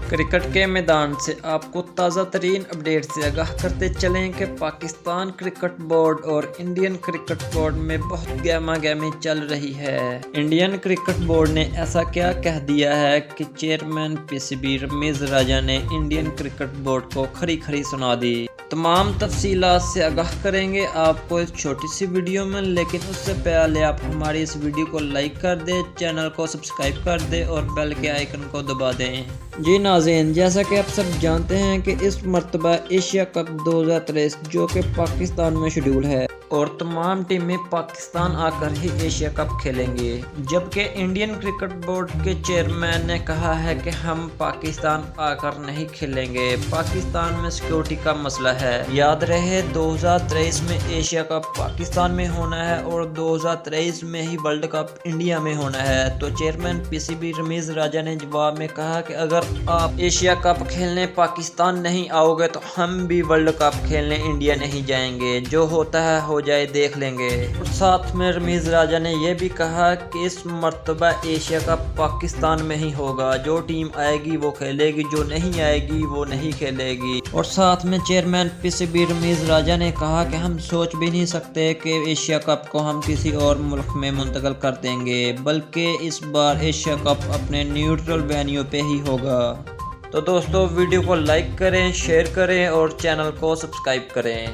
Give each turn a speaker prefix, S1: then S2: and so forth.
S1: Cricket کے میدان سے آپ کو تازہ ترین اپڈیٹ سے آگاہ کرتے چلیں کہ پاکستان کرکٹ بورڈ اور انڈین کرکٹ بورڈ میں بہت گہما گہمی چل رہی ہے۔ انڈین کرکٹ بورڈ نے ایسا کیا کہہ دیا ہے کہ chairman P C B Rameez Raja نے انڈین کرکٹ بورڈ کو کھری کھری سنا دی۔ تمام تفصیلات سے آگاہ کریں گے آپ کو اس چھوٹی سی ویڈیو میں، لیکن اس سے پہلے آپ ہماری اس ویڈیو کو لائک کر دیں، چینل کو سبسکرائب کر دیں اور بیل کے آئیکن کو دبا دیں۔ جی ناظرین، جیسا کہ آپ سب جانتے ہیں کہ اس مرتبہ ایشیا کپ 2023 جو کہ پاکستان میں شیڈول ہے اور تمام ٹیمیں پاکستان آ کر ہی ایشیا کپ کھیلیں گے، جبکہ انڈین کرکٹ بورڈ کے چیئرمین نے کہا ہے کہ ہم پاکستان آ کر نہیں کھیلیں گے، پاکستان میں سیکیورٹی کا مسئلہ ہے۔ یاد رہے 2023 میں ایشیا کپ پاکستان میں ہونا ہے اور 2023 میں ہی ورلڈ کپ انڈیا میں ہونا ہے۔ تو chairman P C B Rameez Raja نے جواب میں کہا کہ اگر آپ ایشیا کپ کھیلنے پاکستان نہیں آؤ گے تو ہم بھی ورلڈ کپ کھیلنے انڈیا نہیں جائیں گے، جو ہوتا ہے ہو جائے دیکھ لیں گے۔ اور ساتھ میں رمیز راجہ نے یہ بھی کہا کہ اس مرتبہ ایشیا کپ پاکستان میں ہی ہوگا، جو ٹیم آئے گی وہ کھیلے گی، جو نہیں آئے گی وہ نہیں کھیلے گی۔ اور ساتھ میں chairman P C B Rameez Raja نے کہا کہ ہم سوچ بھی نہیں سکتے کہ ایشیا کپ کو ہم کسی اور ملک میں منتقل کر دیں گے، بلکہ اس بار ایشیا کپ اپنے نیوٹرل وینیو پہ ہی ہوگا۔ تو دوستو، ویڈیو کو لائک کریں، شیئر کریں اور چینل کو سبسکرائب کریں۔